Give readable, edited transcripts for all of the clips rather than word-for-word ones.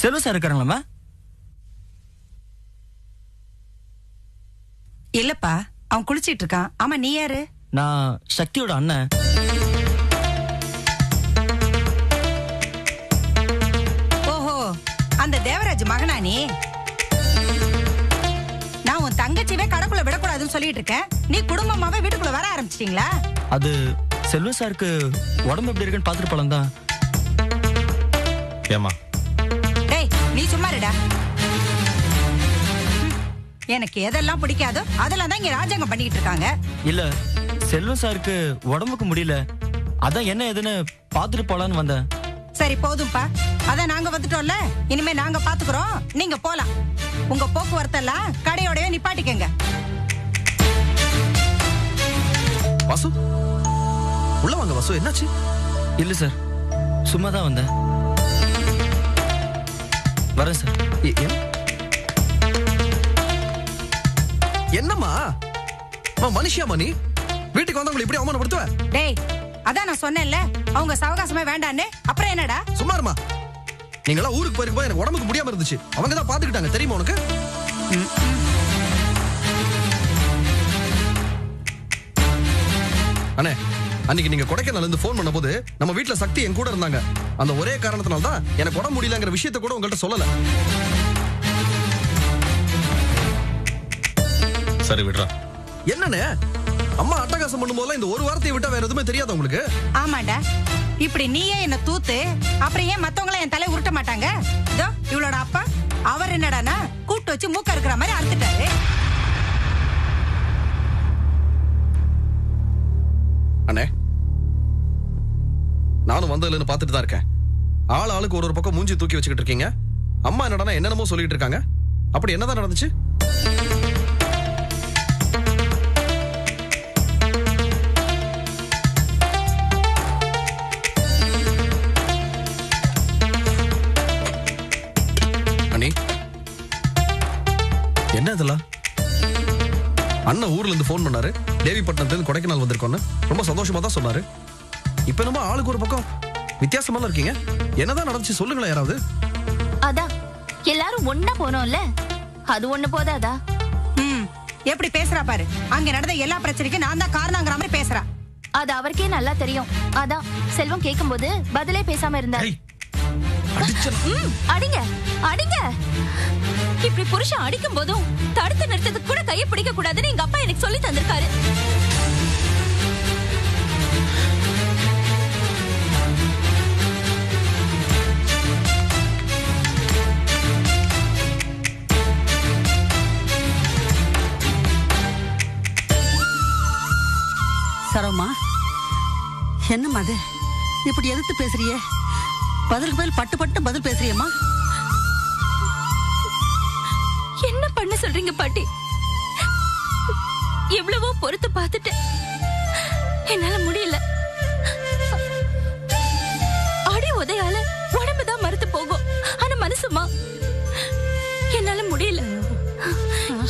செல்வ சார் இருக்காருங்களாமா? இல்லப்பா, அவன் குளிச்சிட்டு இருக்கான். ஆமா, நீ யாரு? நான் சக்தியோட அண்ணன். ஓஹோ, அந்த தேவராஜ் மகனா நீ? நான் உன் தங்கச்சியவே கடைக்குள்ள விடக்கூடாதுன்னு சொல்லிட்டு இருக்கேன். நீ குடும்பமாவே வீட்டுக்குள்ள வர ஆரம்பிச்சிட்டீங்களா? அது செல்வ சாருக்கு உடம்பு எப்படி இருக்குன்னு பாத்துட்டு போலாம் தான். ஏமா? டேய், நீ சும்மா இருடா. எனக்கு எதெல்லாம் பிடிக்காதோ அதெல்லாம் தான் இங்க ராஜாங்கம் பண்ணிட்டு இருக்காங்க. இல்ல, செல்வ சாருக்கு உடம்புக்கு முடியல, அதான் என்ன ஏதுன்னு பாத்துட்டு போலான்னு வந்தேன். சரி போதும்பா, அதான் நாங்க வந்துட்டோம்ல, இனிமே நாங்க பாத்துக்கிறோம், நீங்க போலாம். உங்க போக்குவரத்தெல்லாம் கடையோடவே நிப்பாட்டிக்கங்க. வாசு, உள்ள வாங்க வாசு. என்னாச்சு? இல்ல சார், சும்மா தான் வந்தேன். வரேன் சார். என்னம்மா மனுஷியாமா நீ? வீட்டுக்கு வந்தவங்களை இப்படி அவமானப்படுத்துவ? டேய், அதான் நான் சொன்னேன்ல, அவங்க சவகாசமே வேண்டான்னு. அப்புறம் என்னடா? சும்மா இருமா. நீங்களா ஊருக்கு போயிருக்கும் எனக்கு உடம்புக்கு முடியாம இருந்துச்சு, அவங்க தான் பாத்துக்கிட்டாங்க, தெரியுமா உனக்கு? அண்ணே, அன்னைக்கு நீங்க கொடைக்கானல்ல இருந்து போன் பண்ணும்போது நம்ம வீட்டுல சக்தி என் கூட இருந்தாங்க. அந்த ஒரே காரணத்தினால தான் எனக்கு உடம்பு முடியலங்கிற விஷயத்தை கூட உங்கள்கிட்ட சொல்லல. சரி விடுறா. என்னண்ணே, அம்மா அட்டகாசம் பண்ணும்போதெல்லாம் இந்த ஒரு வார்த்தையை விட்டா வேற எதுவுமே தெரியாது உங்களுக்கு? ஆமாண்டா, இப்படி நீயே என்ன தூத்து அப்புறம் ஏன் மத்தவங்கள என் தலை உருட்ட மாட்டாங்க? இதோ இவளோட அப்பா, அவர் என்னடானா கூட்டு வச்சு மூக்க இருக்கிற மாதிரி அறுத்துட்டாரு. அண்ணே, நானும் வந்ததுல பாத்துட்டு தான் இருக்கேன். ஆளுக்கு ஒரு பக்கம் மூஞ்சி தூக்கி வச்சுக்கிட்டு இருக்கீங்க. அம்மா என்னடானா என்னென்னமோ சொல்லிட்டு இருக்காங்க. அப்படி என்னதான் நடந்துச்சு? அண்ணி, என்ன இதெல்லாம்? அண்ணன் ஊர்ல இருந்து போன் பண்ணாரு, தேவிப்பட்டினத்துல இருந்து கொடைக்கானல் வந்திருக்கோன்னு ரொம்ப சந்தோஷமா தான் சொன்னாரு. இப்ப என்னமோ ஆளுக்கு ஒரு பக்கம் வித்தியாசமா இருக்கீங்க. என்னதான் நடந்துச்சு சொல்லுங்களேன் யாராவது. அதான் எல்லாரும் ஒண்ணா போனோம்ல, அது ஒண்ணு போதாதா? எப்படி பேசுறா பாரு. அங்க நடந்த எல்லா பிரச்சனைக்கும் நான் தான் காரணங்கிற மாதிரி பேசுறா. அது அவருக்கே நல்லா தெரியும். அதான் செல்வம் கேட்கும்போது பதிலே பேசாம இருந்தாரு. அடிங்க அடிங்க. இப்படி புருஷன் அடிக்கும் போதும் தடுத்து நிறுத்ததுக்கு கூட கையை பிடிக்க கூடாதுன்னு எங்க அப்பா எனக்கு சொல்லி தந்திருக்காரு. சரோமா, என்னம்மா அது இப்படி எதிர்த்து பேசுறியே? பதிலுக்கு பதில் பட்டு பட்டு பதில் பேசுறியம்மா. என்ன பண்ண சொல்றீங்க பாட்டி? எவ்வளவோ பொறுத்து பார்த்துட்டு என்னால முடியல. அடி உதையால உடம்புதான் மறுத்து போகும், ஆனா மனசுமா என்னால முடியல.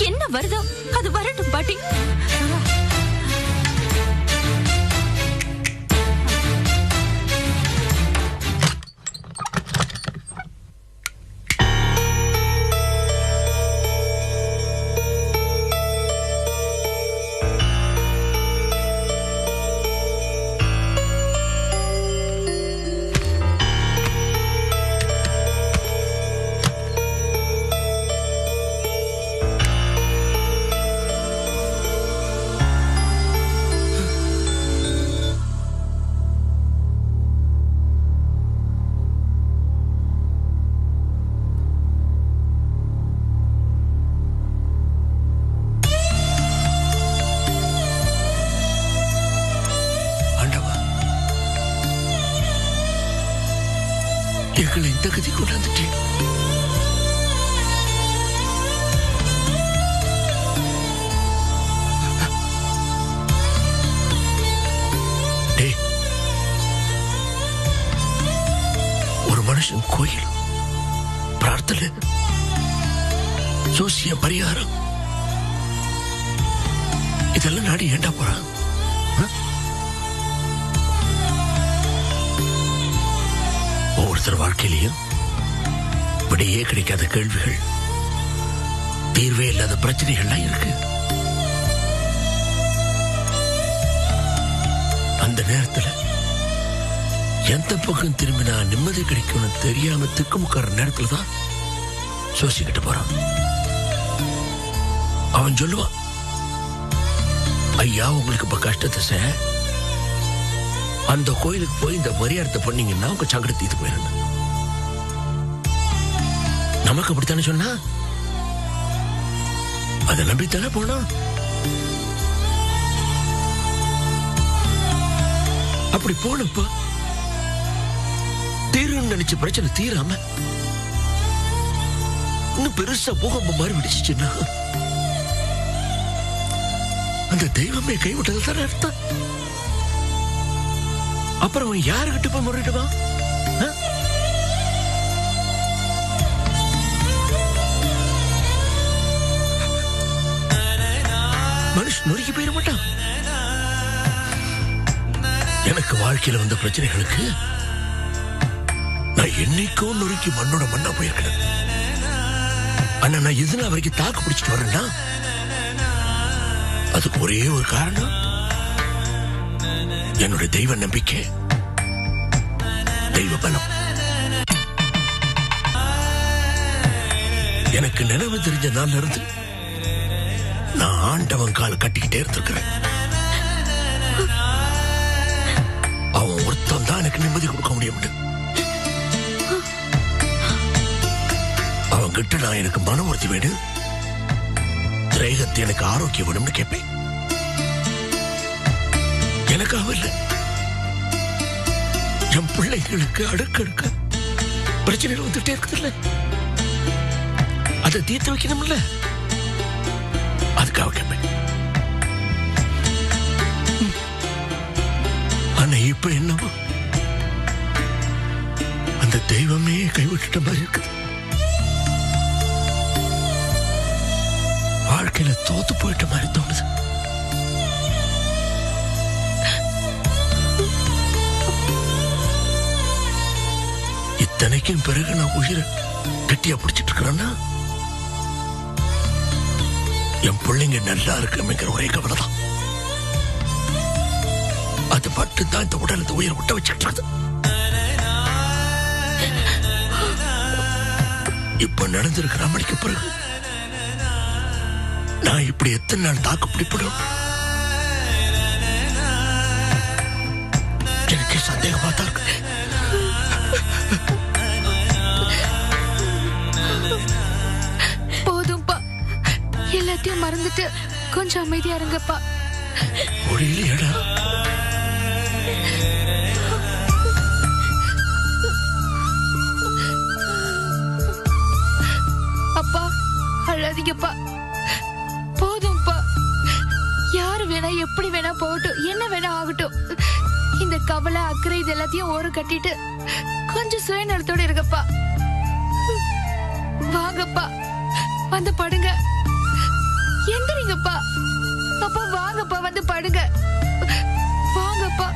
என்ன வருதோ அது வரட்டும் பாட்டி. எங்களை இந்த கதி கொண்டாந்துட்டேன். ஒரு மனுஷன் கோயில் பிரார்த்தனை, ஜோசிய பரிகாரம் இதெல்லாம் நாடி ஏண்டா போறான்? ஒவ்வொருத்தர் வாழ்க்கையிலையும் விடையே கிடைக்காத கேள்விகள், தீர்வே இல்லாத பிரச்சனைகள்லாம் இருக்கு. அந்த நேரத்துல எந்த பக்கம் திரும்பினா நிம்மதி கிடைக்கும்னு தெரியாம திக்குமுக்கார நேரத்துலதான் சோசிக்கிட்டு போறான். அவன் சொல்லுவான், ஐயா உங்களுக்கு இப்ப கஷ்டத்தை அந்த கோயிலுக்கு போய் இந்த பரிகாரத்தை பண்ணீங்கன்னா உங்க சங்கடம் தீர்த்து போயிரு. நமக்கு அப்படித்தானே சொன்னா, அதை நம்பித்தானே போனா. அப்படி போனப்ப தீருன்னு நினைச்ச பிரச்சனை தீராம இன்னும் பெருசா பூகம்பம் மாதிரி விடுச்சுன்னா அந்த தெய்வமே கைவிட்டது தானே அர்த்தம். அப்புறம் அவன் யாருக்கிட்ட போய் முறையிடுவான்? மனுஷன் நொறுக்கி போயிட மாட்டான். எனக்கு வாழ்க்கையில வந்த பிரச்சனைகளுக்கு நான் என்னைக்கோ நொறுக்கி மண்ணோட மண்ணா போயிருக்கிறேன். ஆனா நான் எதுனா வரைக்கும் தாக்கு பிடிச்சிட்டு வரேன்னா அதுக்கு ஒரே ஒரு காரணம், என்னுடைய தெய்வ நம்பிக்கை, தெய்வ பலம். எனக்கு நினைவு தெரிஞ்ச நாள்ல இருந்து நான் ஆண்டவன் கால கட்டிக்கிட்டே இருந்திருக்கிறேன். அவன் ஒருத்தன் தான் எனக்கு நிம்மதி கொடுக்க முடியும். அவன் கிட்ட நான் எனக்கு மன உறுதி வேணும், திரேகத்தை எனக்கு ஆரோக்கியம் வேணும்னு கேட்பேன். எனக்காக இல்லை, என் பிள்ளைகளுக்கு அடுக்கடுக்க பிரச்சனைகள் வந்துட்டே இருக்குது இல்ல, அதை தீர்த்து வைக்கணும்ல, அதுக்காக கேட்பேன். ஆனா இப்ப என்னவோ அந்த தெய்வமே கைவிட்ட மாதிரி இருக்குது. வாழ்க்கையில தோத்து போயிட்ட மாதிரி தோணுது. இத்தனைக்கும் பிறகு நான் உயிரை கட்டியா பிடிச்சிட்டு இருக்கிறேன்னா என் பிள்ளைங்க நல்லா இருக்கணுங்கிற ஒரே கவலை தான். அது மட்டும்தான் இந்த உடல் இந்த உயிரை விட்ட வச்சுக்கிட்டு. இப்ப நடந்திருக்கிற மணிக்கு பிறகு நான் இப்படி எத்தனை நாள் தாக்கு பிடிப்படும் எனக்கு சந்தேகமா தான் இருக்கு. போதும்பா, எல்லாத்தையும் மறந்துட்டு கொஞ்சம் அமைதியா இருங்கப்பா. முடியலையடா. அப்பா அழாதீங்கப்பா, போதும்பா. யாரு வேணா எப்படி வேணா போகட்டும், என்ன வேணா ஆகட்டும். இந்த கவலை அக்கறை இது எல்லாத்தையும் ஓரம் கட்டிட்டு கொஞ்சம் சுயநலத்தோட இருக்கப்பா. வாங்கப்பா, வந்து படுங்க. எந்திரிங்கப்பா. அப்பா வாங்கப்பா, வந்து படுங்க. வாங்கப்பா.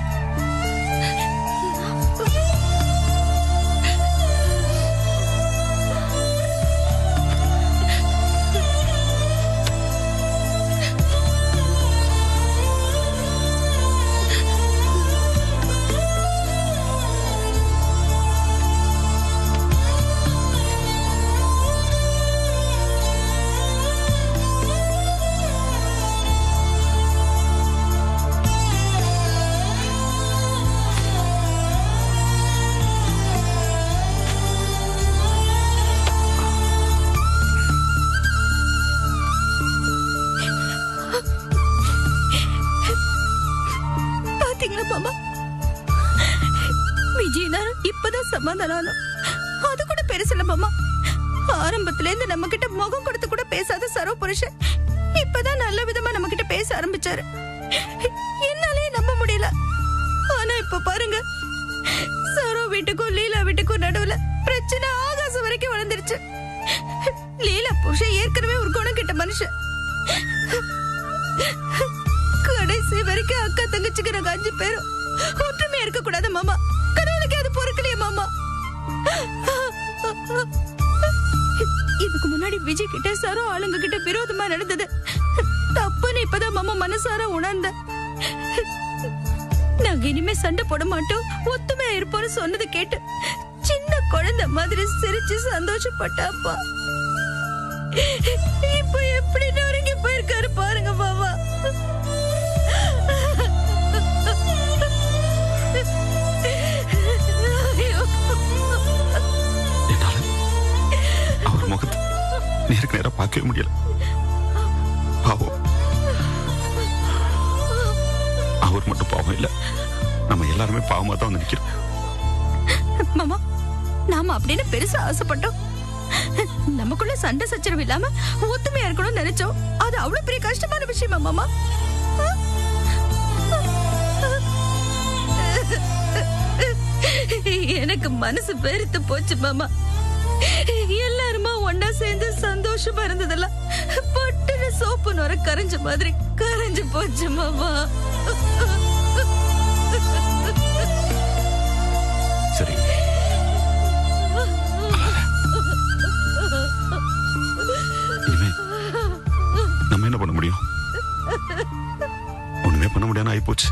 சமாதானம் அது கூட பெருசில்ல மாமா. ஆரம்பத்துல இருந்து நம்ம கிட்ட முகம் கொடுத்து கூட பேசாத சரோ புருஷன் இப்பதான் நல்ல விதமா நம்ம கிட்ட பேச ஆரம்பிச்சாரு. என்னாலே நம்ப முடியல. ஆனா இப்ப பாருங்க, சரோ வீட்டுக்கும் லீலா வீட்டுக்கும் நடுவுல பிரச்சனை ஆகாசம் வரைக்கும் வளர்ந்துருச்சு. லீலா புருஷன் ஏற்கனவே ஒரு குணம் கிட்ட மனுஷன். கடைசி வரைக்கும் அக்கா தங்கச்சிக்கு நாங்க 5 பேரும் ஒற்றுமையா இருக்க கூடாது மாமா. கடவுளுக்கு அது பொறுக்கலையே மாமா. விஜய் கிட்ட சரோ ஆளுங்க கிட்ட விரோதமா நடந்தது தப்புன்னு இப்பதான் மாமா மனசார உணர்ந்த. நாங்க இனிமே சண்டை போட மாட்டோம், ஒத்துமையா இருப்போம்னு சொன்னது கேட்டு சின்ன குழந்தை மாதிரி சிரிச்சு சந்தோஷப்பட்டாப்பா. இப்ப எப்படி நொறுங்கி போயிருக்காரு பாருங்க பாபா. அவர் முகத்தை நேருக்கு நேரா பார்க்கவே முடியல. பாவம். அவர் மட்டும் பாவம் இல்ல, நம்ம எல்லாருமே பாவமா தான் வந்து நிக்கிறோம். மாமா, நாம அப்படின்னு பெருசா ஆசைப்பட்டோம். நமக்குள்ள சண்டை சச்சரவு இல்லாம ஒத்துமையா இருக்கணும்னு நினைச்சோம். அது அவ்வளவு பெரிய கஷ்டமான விஷயமா மாமா? எனக்கு மனசு வெறுத்து போச்சு மாமா. எல்லாருமா ஒன்னா சேர்ந்து சந்தோஷமா இருந்ததெல்லாம் பட்டுன்னு சோப்பு நுர கரைஞ்ச மாதிரி கரைஞ்சு போச்சு மாமா. சரி, இனிமே நம்ம என்ன பண்ண முடியும்? ஒண்ணுமே பண்ண முடியாம ஆயிப்போச்சு.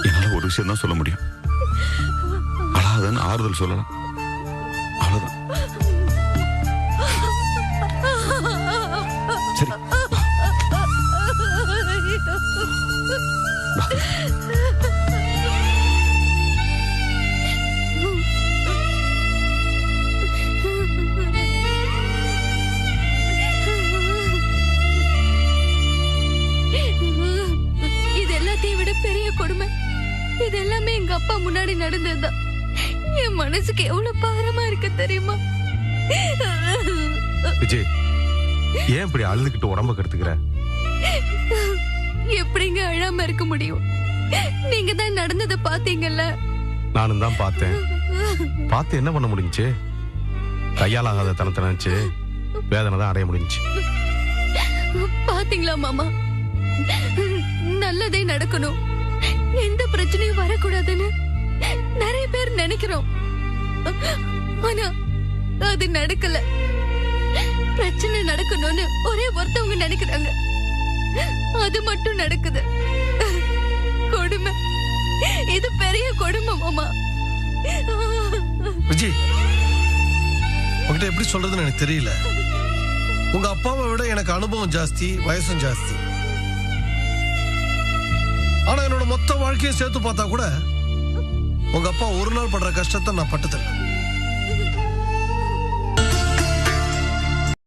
என்னால ஒரு விஷயம் தான் சொல்ல முடியும். அழாதன்னு ஆறுதல் சொல்லலாம், அவ்வளவுதான். சரி, இது எல்லாத்தையும் விட பெரிய கொடுமை இது எல்லாமே எங்க அப்பா முன்னாடி நடந்ததுதான். என் மனசுக்கு எவ்வளவு பாரமா இருக்கு தெரியுமா? விஜய், ஏன் இப்படி அழுதுகிட்டு உடம்ப கெடுத்துக்கிற? எப்படிங்க அழாம இருக்க முடியும்? நீங்க தான் நடந்ததை பாத்தீங்கல்ல. நானும் தான் பார்த்தேன். பார்த்து என்ன பண்ண முடிஞ்சுச்சு? கையால் ஆகாத தனத்தை நினைச்சு வேதனை தான் அடைய முடிஞ்சுச்சு. பாத்தீங்களா மாமா, நல்லதே நடக்கணும், எந்த பிரச்சனையும் வரக்கூடாதுன்னு நிறைய பேர் நினைக்கிறோம். ஆனா அது நடக்கல. பிரச்சனை நடக்கணும்னு ஒரே ஒருத்தவங்க நினைக்கிறாங்க, அது மட்டும் நடக்குது. கொடுமை, இது பெரிய கொடுமை மாமா. விஜய், உங்ககிட்ட எப்படி சொல்றதுன்னு எனக்கு தெரியல. உங்க அப்பாவை விட எனக்கு அனுபவம் ஜாஸ்தி, வயசும் ஜாஸ்தி. ஆனா என்னோட மொத்த வாழ்க்கையை சேர்த்து பார்த்தா கூட உங்க அப்பா ஒரு நாள் படுற கஷ்டத்தை நான் பட்டதில்லை.